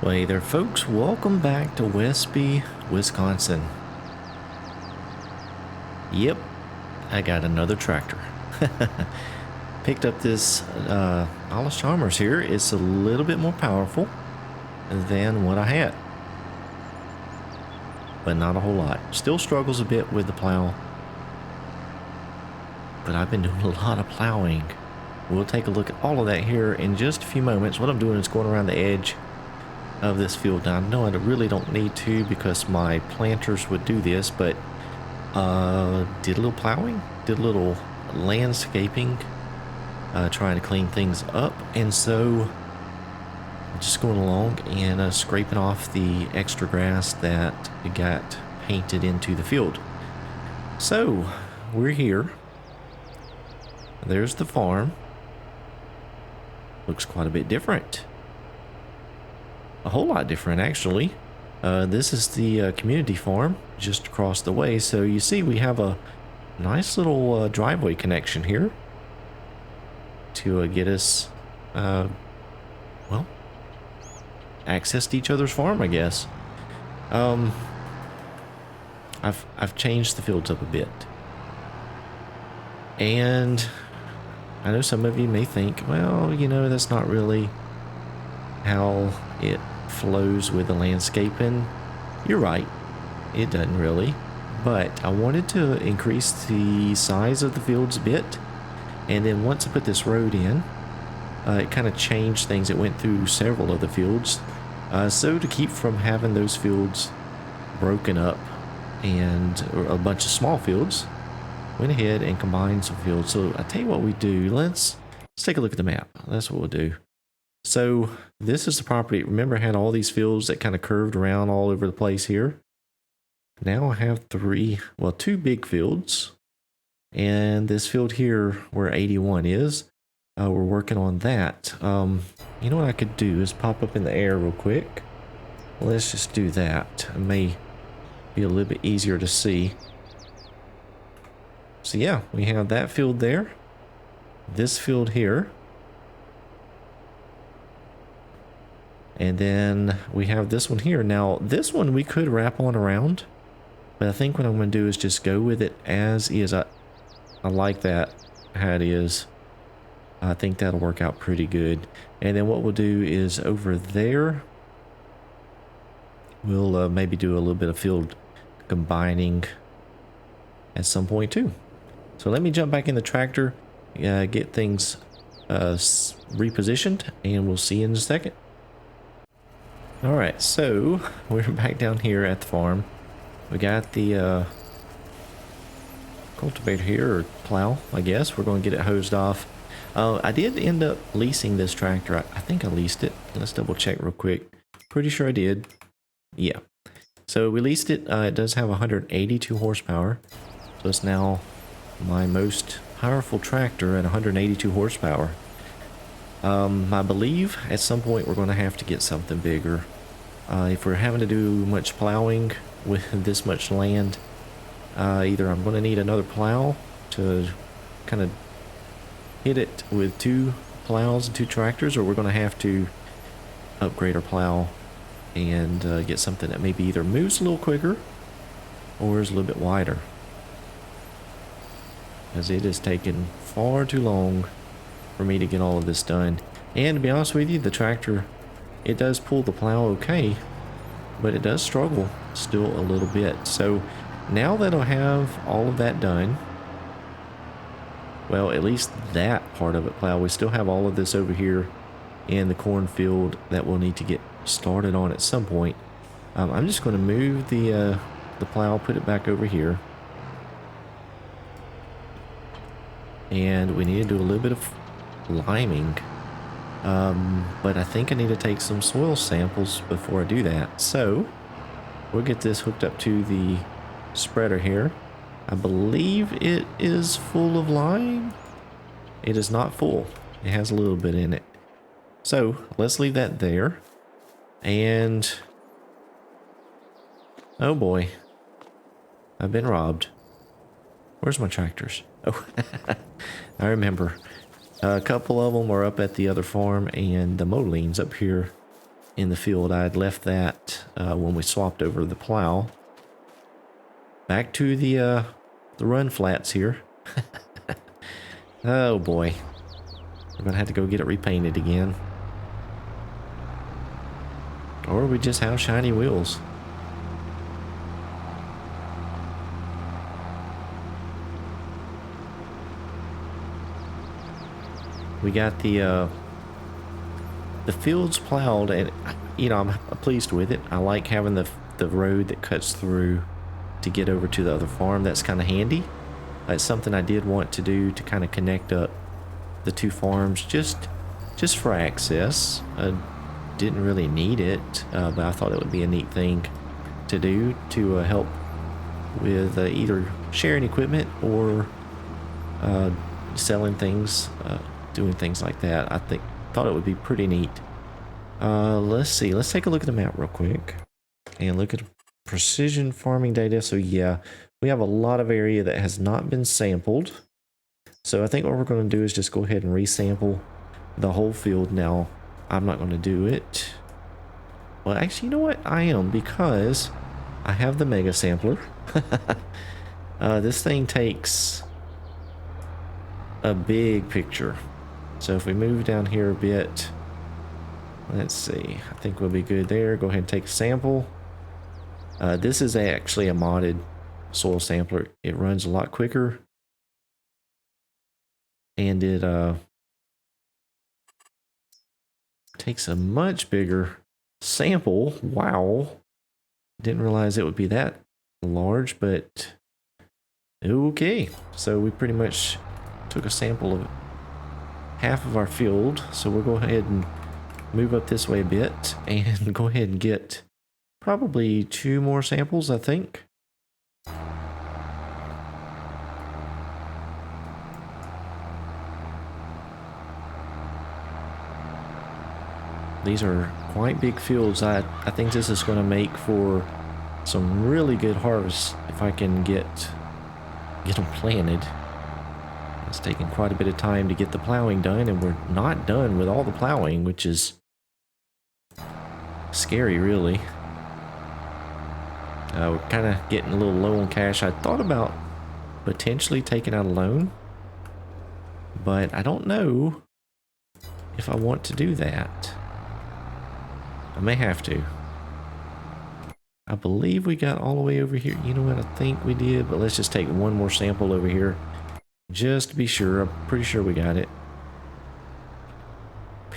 Well, hey there, folks. Welcome back to Westby, Wisconsin. Yep, I got another tractor. Picked up this Allis Chalmers here. It's a little bit more powerful than what I had, but not a whole lot. Still struggles a bit with the plow, but I've been doing a lot of plowing. We'll take a look at all of that here in just a few moments. What I'm doing is going around the edge of this field. Now I know I really don't need to because my planters would do this, but did a little plowing, did a little landscaping, trying to clean things up, and so just going along and scraping off the extra grass that got painted into the field. So we're here. There's the farm. Looks quite a bit different. A whole lot different, actually. This is the community farm just across the way. So you see we have a nice little driveway connection here to get us, well, access to each other's farm, I guess. I've changed the fields up a bit. And I know some of you may think, well, you know, that's not really how it flows with the landscaping. You're right, it doesn't really, but I wanted to increase the size of the fields a bit, and then once I put this road in, it kind of changed things. It went through several of the fields, so to keep from having those fields broken up and a bunch of small fields, went ahead and combined some fields. So I tell you what we do, let's take a look at the map. That's what we'll do. So this is the property. Remember, I had all these fields that kind of curved around all over the place here. Now I have two big fields. And this field here where 81 is, we're working on that. You know what I could do is pop up in the air real quick. Let's just do that. It may be a little bit easier to see. So yeah, we have that field there. This field here. And then we have this one here. Now, this one we could wrap on around, but I think what I'm going to do is just go with it as is. I like that, how it is. I think that'll work out pretty good. And then what we'll do is over there, we'll maybe do a little bit of field combining at some point too. So let me jump back in the tractor, get things repositioned, and we'll see you in a second. Alright, so we're back down here at the farm. We got the cultivator here, or plow, I guess. We're going to get it hosed off. I did end up leasing this tractor. I think I leased it. Let's double check real quick. Pretty sure I did. Yeah. So we leased it. It does have 182 horsepower. So it's now my most powerful tractor at 182 horsepower. I believe at some point we're going to have to get something bigger. If we're having to do much plowing with this much land, either I'm going to need another plow to kind of hit it with two plows and two tractors, or we're going to have to upgrade our plow and get something that maybe either moves a little quicker or is a little bit wider, as it has taken far too long for me to get all of this done. And to be honest with you, the tractor, it does pull the plow okay, but it does struggle still a little bit. So now that I have all of that done, well, at least that part of it plowed, we still have all of this over here in the cornfield that we'll need to get started on at some point. I'm just going to move the plow, put it back over here. And we need to do a little bit of liming, but I think I need to take some soil samples before I do that. So we'll get this hooked up to the spreader here. I believe it is full of lime. It is not full. It has a little bit in it. So let's leave that there. And oh boy, I've been robbed. Where's my tractors? Oh, I remember. A couple of them are up at the other farm, and the Moline's up here in the field. I had left that when we swapped over the plow. Back to the run flats here. Oh boy. We're gonna have to go get it repainted again. Or we just have shiny wheels. We got the fields plowed, and you know, I'm pleased with it. I like having the road that cuts through to get over to the other farm. That's kind of handy. It's something I did want to do to kind of connect up the two farms just for access. I didn't really need it, but I thought it would be a neat thing to do to help with either sharing equipment or selling things, doing things like that. I thought it would be pretty neat. Let's see. Let's take a look at the map real quick and look at precision farming data. So yeah, we have a lot of area that has not been sampled. So I think what we're going to do is just go ahead and resample the whole field. Now, I'm not going to do it. Well, actually, you know what? I am, because I have the mega sampler. This thing takes a big picture. So if we move down here a bit, let's see, I think we'll be good there. Go ahead and take a sample. This is actually a modded soil sampler. It runs a lot quicker, and it takes a much bigger sample. Wow, didn't realize it would be that large, but okay. So we pretty much took a sample of half of our field, so we'll go ahead and move up this way a bit and go ahead and get probably 2 more samples, I think. These are quite big fields. I think this is going to make for some really good harvests if I can get them planted. It's taken quite a bit of time to get the plowing done, and we're not done with all the plowing, which is scary, really. We're kind of getting a little low on cash. I thought about potentially taking out a loan, but I don't know if I want to do that. I may have to. I believe we got all the way over here. You know what? I think we did, but let's just take one more sample over here just to be sure. I'm pretty sure we got it.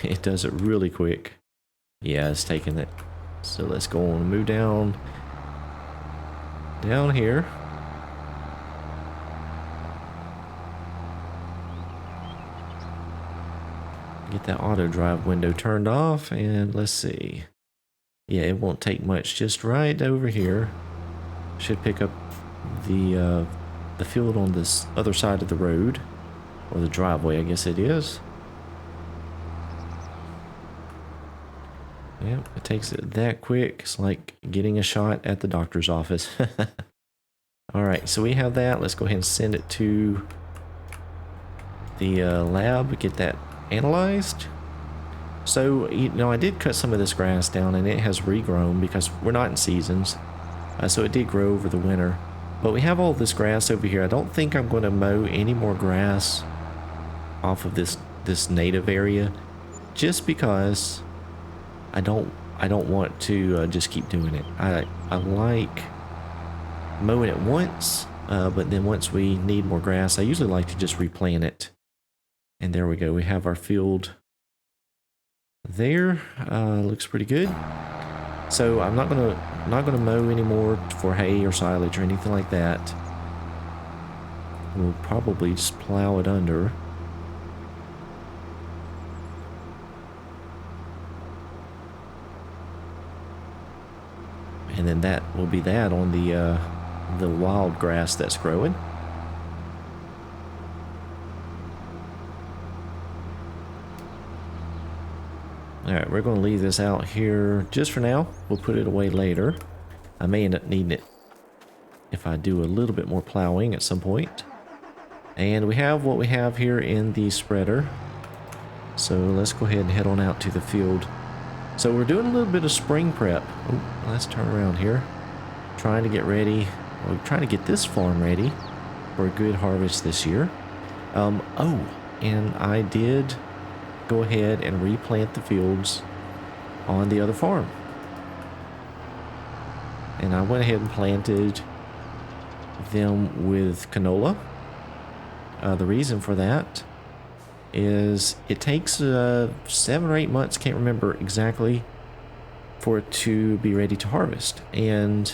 It does it really quick. Yeah, it's taking it. So let's go on and move down here. Get that auto drive window turned off, and let's see. Yeah, it won't take much. Just right over here. Should pick up the field on this other side of the road, or the driveway, I guess it is. Yep, it takes it that quick. It's like getting a shot at the doctor's office. Alright, so we have that. Let's go ahead and send it to the lab, get that analyzed. So, you know, I did cut some of this grass down, and it has regrown because we're not in seasons. So it did grow over the winter. But we have all this grass over here. I don't think I'm going to mow any more grass off of this native area, just because I don't want to just keep doing it. I like mowing it once, but then once we need more grass, I usually like to just replant it. And there we go. We have our field there. Looks pretty good. So I'm not gonna mow anymore for hay or silage or anything like that. We'll probably just plow it under. And then that will be that on the wild grass that's growing. Alright, we're going to leave this out here just for now. We'll put it away later. I may end up needing it if I do a little bit more plowing at some point. And we have what we have here in the spreader. So let's go ahead and head on out to the field So we're doing a little bit of spring prep. Oh, let's turn around here. Trying to get ready. We're trying to get this farm ready for a good harvest this year. Oh, and I did go ahead and replant the fields on the other farm. And I went ahead and planted them with canola. The reason for that is it takes 7 or 8 months, can't remember exactly, for it to be ready to harvest. And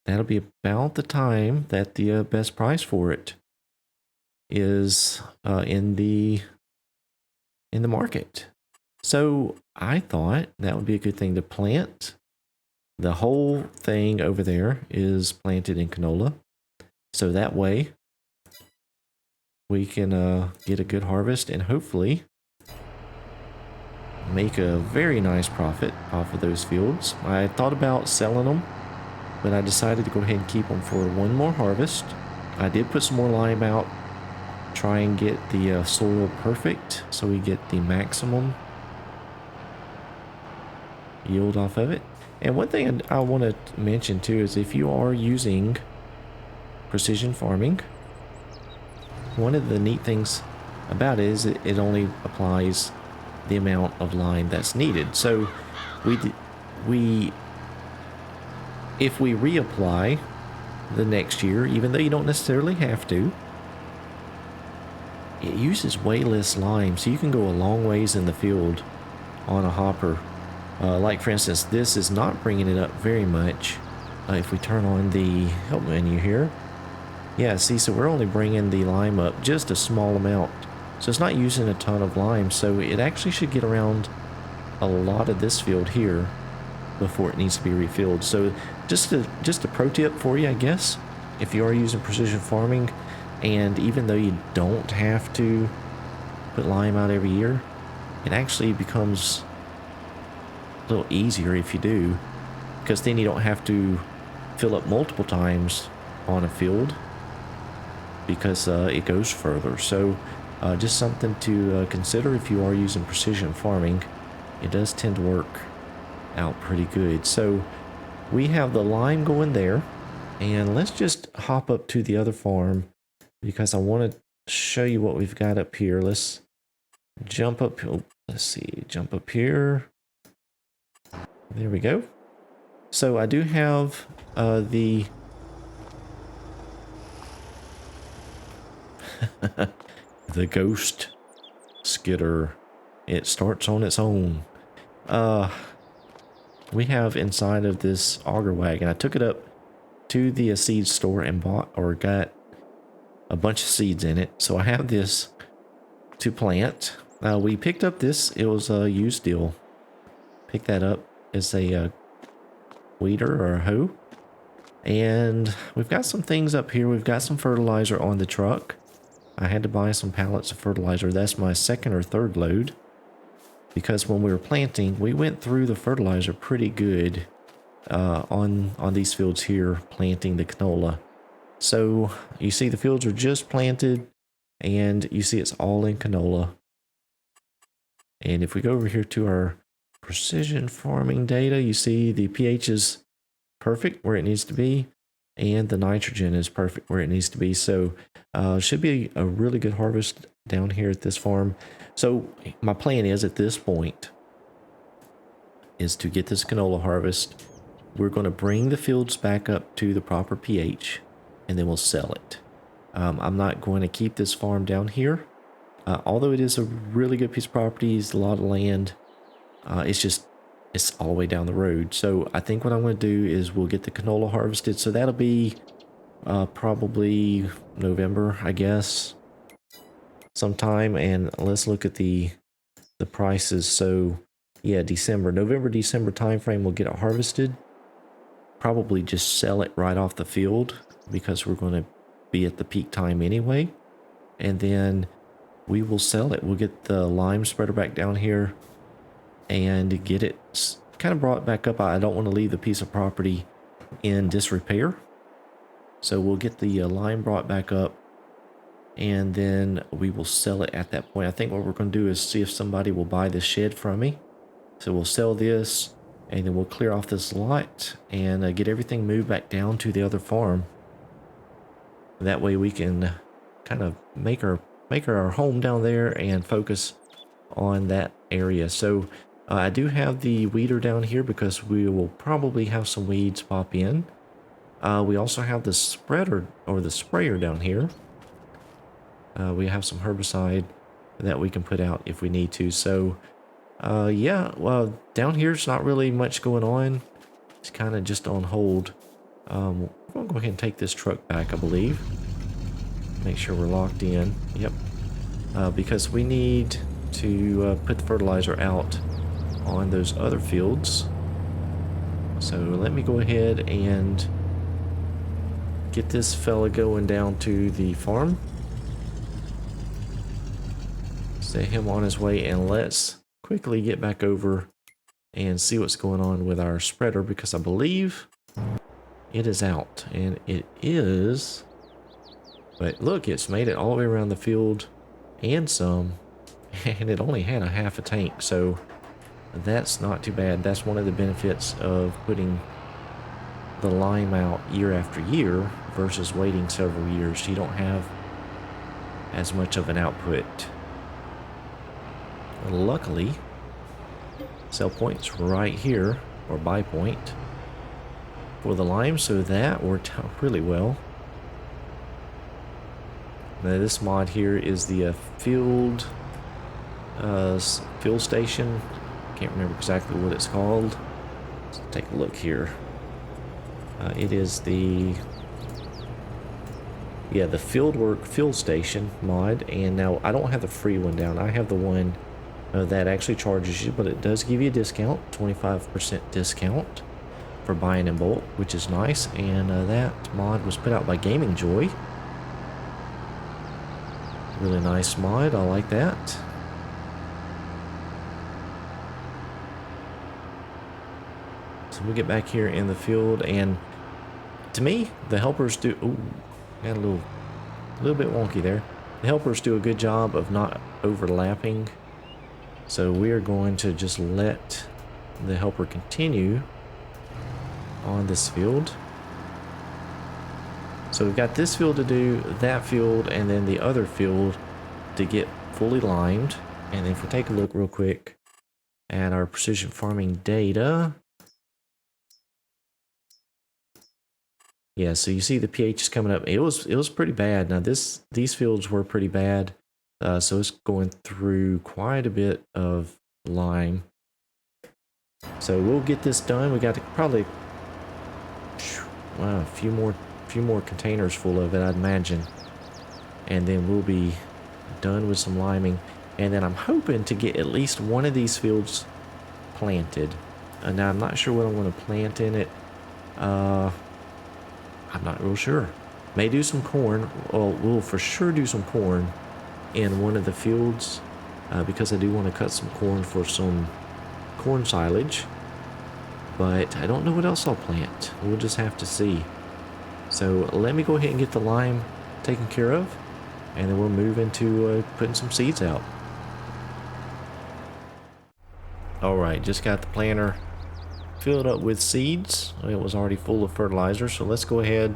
that'll be about the time that the best price for it is in the market. So I thought that would be a good thing to plant. The whole thing over there is planted in canola. So that way we can get a good harvest and hopefully make a very nice profit off of those fields. I thought about selling them, but I decided to go ahead and keep them for one more harvest. I did put some more lime out, try and get the soil perfect so we get the maximum yield off of it. And one thing I want to mention too is if you are using precision farming, one of the neat things about it is it only applies the amount of lime that's needed. So if we reapply the next year, even though you don't necessarily have to, it uses way less lime, so you can go a long ways in the field on a hopper. Like for instance, this is not bringing it up very much. If we turn on the help menu here, yeah, see, so we're only bringing the lime up just a small amount. So it's not using a ton of lime, so it actually should get around a lot of this field here before it needs to be refilled. So just a pro tip for you, I guess, if you are using precision farming, and even though you don't have to put lime out every year, it actually becomes a little easier if you do, because then you don't have to fill up multiple times on a field because it goes further. So just something to consider if you are using precision farming. It does tend to work out pretty good. So we have the lime going there, and let's just hop up to the other farm because I want to show you what we've got up here. Let's jump up. Oh, let's see, jump up here. There we go. So I do have the the ghost skidder. It starts on its own. We have inside of this auger wagon, I took it up to the seed store and bought or got a bunch of seeds in it. So I have this to plant. We picked up this, it was a used deal. Picked that up as a weeder or a hoe. And we've got some things up here. We've got some fertilizer on the truck. I had to buy some pallets of fertilizer. That's my second or third load, because when we were planting, we went through the fertilizer pretty good on these fields here, planting the canola. So you see the fields are just planted, and you see it's all in canola. And if we go over here to our precision farming data, you see the pH is perfect where it needs to be, and the nitrogen is perfect where it needs to be. So should be a really good harvest down here at this farm. So my plan is at this point is to get this canola harvest. We're going to bring the fields back up to the proper pH, and then we'll sell it. I'm not going to keep this farm down here. Although it is a really good piece of property, it's a lot of land. It's all the way down the road. So I think what I'm going to do is we'll get the canola harvested. So that'll be probably November, I guess, sometime. And let's look at the prices. So yeah, November, December time frame, we'll get it harvested. Probably just sell it right off the field because we're going to be at the peak time anyway. And then we will sell it. We'll get the lime spreader back down here and get it kind of brought back up. I don't want to leave the piece of property in disrepair. So we'll get the lime brought back up and then we will sell it at that point. I think what we're going to do is see if somebody will buy this shed from me. So we'll sell this, and then we'll clear off this lot and get everything moved back down to the other farm. That way we can kind of make our home down there and focus on that area. So I do have the weeder down here because we will probably have some weeds pop in. We also have the spreader or the sprayer down here. We have some herbicide that we can put out if we need to. So yeah, well, down here it's not really much going on. It's kind of just on hold. We're going to go ahead and take this truck back, I believe. Make sure we're locked in. Yep. Because we need to put the fertilizer out on those other fields. So let me go ahead and get this fella going down to the farm. Set him on his way, and let's quickly get back over and see what's going on with our spreader, because I believe it is out, and it is. But look, it's made it all the way around the field and some, and it only had a half a tank, so that's not too bad. That's one of the benefits of putting the lime out year after year versus waiting several years. You don't have as much of an output. Luckily, sell point's right here, or buy point, for the lime, so that worked out really well. Now this mod here is the field station. Can't remember exactly what it's called. Let's take a look here. It is the field station mod, and now I don't have the free one down. I have the one that actually charges you, but it does give you a discount, 25% discount for buying in bulk, which is nice. And that mod was put out by Gaming Joy. Really nice mod, I like that. So we get back here in the field, and to me, the helpers do. Ooh, got a little bit wonky there. The helpers do a good job of not overlapping. So we are going to just let the helper continue on this field. So we've got this field to do, that field, and then the other field to get fully limed. And if we take a look real quick at our precision farming data. Yeah, so you see the pH is coming up. It was pretty bad. Now these fields were pretty bad. So it's going through quite a bit of lime. So we'll get this done. We got to probably a few more containers full of it, I'd imagine. And then we'll be done with some liming. And then I'm hoping to get at least one of these fields planted. Now I'm not sure what I'm going to plant in it. I'm not real sure. May do some corn. Well, we'll for sure do some corn in one of the fields, because I do want to cut some corn for some corn silage, but I don't know what else I'll plant. We'll just have to see. So let me go ahead and get the lime taken care of, and then we'll move into putting some seeds out. Alright, just got the planter filled up with seeds. It was already full of fertilizer, so let's go ahead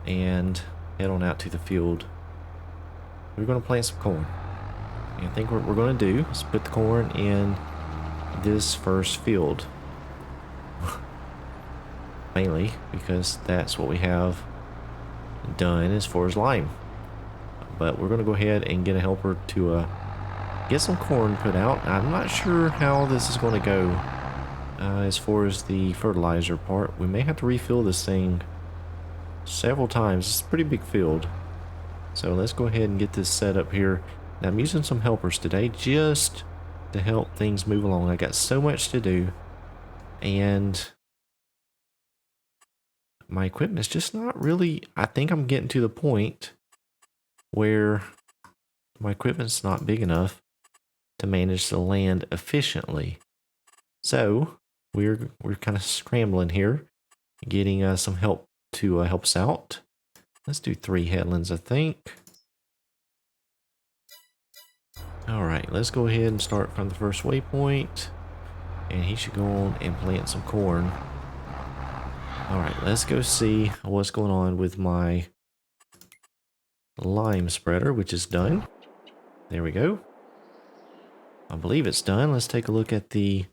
and head on out to the field. We're going to plant some corn. And I think what we're going to do is put the corn in this first field. Mainly because that's what we have done as far as lime. But we're going to go ahead and get a helper to get some corn put out. I'm not sure how this is going to go as far as the fertilizer part. We may have to refill this thing several times. It's a pretty big field. So let's go ahead and get this set up here. Now I'm using some helpers today just to help things move along. I got so much to do, and my equipment's just not really, I think I'm getting to the point where my equipment's not big enough to manage the land efficiently. So we're kind of scrambling here, getting some help to help us out. Let's do 3 headlands, I think. All right, let's go ahead and start from the first waypoint, and he should go on and plant some corn. All right, let's go see what's going on with my lime spreader, which is done. There we go. I believe it's done. Let's take a look at the...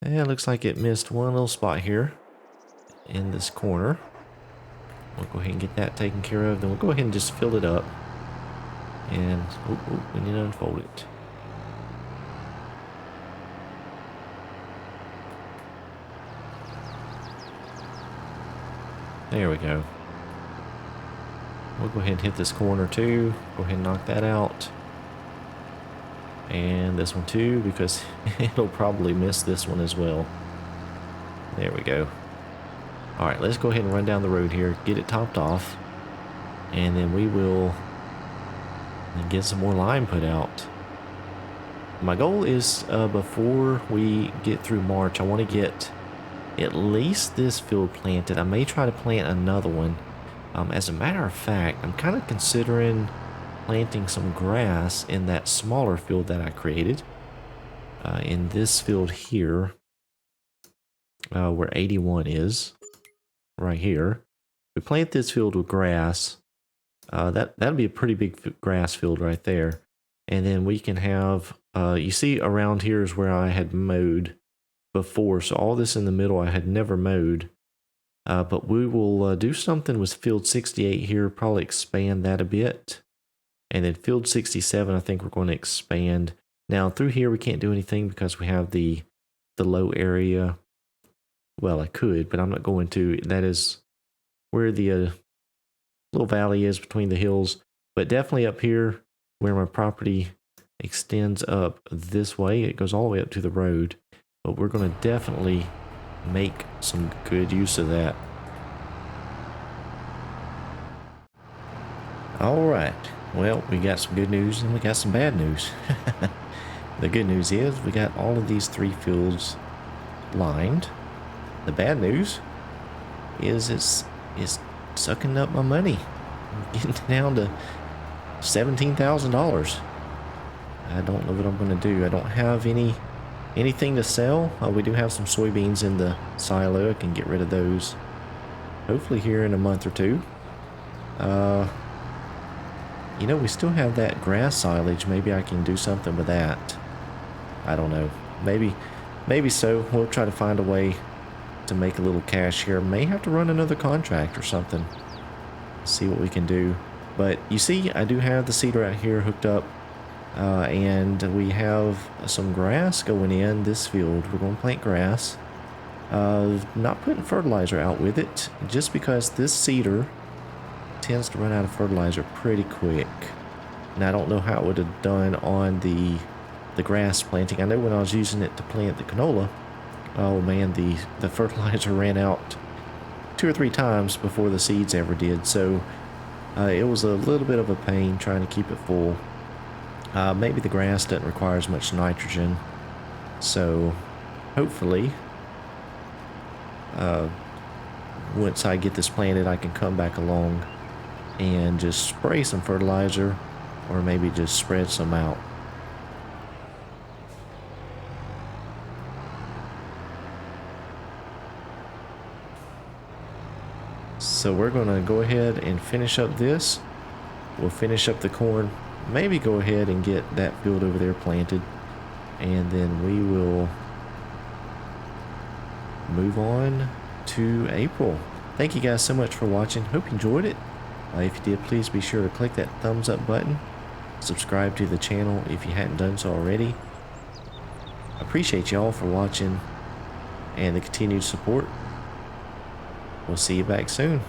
Yeah, it looks like it missed one little spot here in this corner. We'll go ahead and get that taken care of. Then we'll go ahead and just fill it up. And we need to unfold it. There we go. We'll go ahead and hit this corner too. Go ahead and knock that out. And this one too, because it'll probably miss this one as well. There we go. Alright, let's go ahead and run down the road here, get it topped off, and then we will get some more lime put out. My goal is before we get through March, I want to get at least this field planted. I may try to plant another one. As a matter of fact, I'm kind of considering planting some grass in that smaller field that I created. In this field here, where 81 is, right here. We plant this field with grass. That'll be a pretty big grass field right there. And then we can have, you see around here is where I had mowed before. So all this in the middle I had never mowed. But we will do something with field 68 here, probably expand that a bit. And then field 67, I think we're going to expand. Now through here we can't do anything because we have the low area. Well, I could, but I'm not going to. That is where the little valley is between the hills. But definitely up here where my property extends up this way, it goes all the way up to the road. But we're going to definitely make some good use of that. All right. Well, we got some good news and we got some bad news. The good news is we got all of these 3 fields lined. The bad news is it's sucking up my money. I'm getting down to $17,000. I don't know what I'm going to do. I don't have anything to sell. We do have some soybeans in the silo. I can get rid of those hopefully here in a month or two. You know, we still have that grass silage. Maybe I can do something with that. I don't know. Maybe so. We'll try to find a way to make a little cash here. May have to run another contract or something. See what we can do. But you see, I do have the seeder out here hooked up. And we have some grass going in this field. We're going to plant grass. Not putting fertilizer out with it, just because this seeder tends to run out of fertilizer pretty quick. And I don't know how it would have done on the grass planting. I know when I was using it to plant the canola, oh man, the fertilizer ran out 2 or 3 times before the seeds ever did. So it was a little bit of a pain trying to keep it full. Maybe the grass doesn't require as much nitrogen. So hopefully once I get this planted, I can come back along and just spray some fertilizer, or maybe just spread some out. So we're going to go ahead and finish up this. We'll finish up the corn, maybe go ahead and get that field over there planted, and then we will move on to April. Thank you guys so much for watching. Hope you enjoyed it. If you did, please be sure to click that thumbs up button. Subscribe to the channel if you hadn't done so already. Appreciate y'all for watching and the continued support. We'll see you back soon.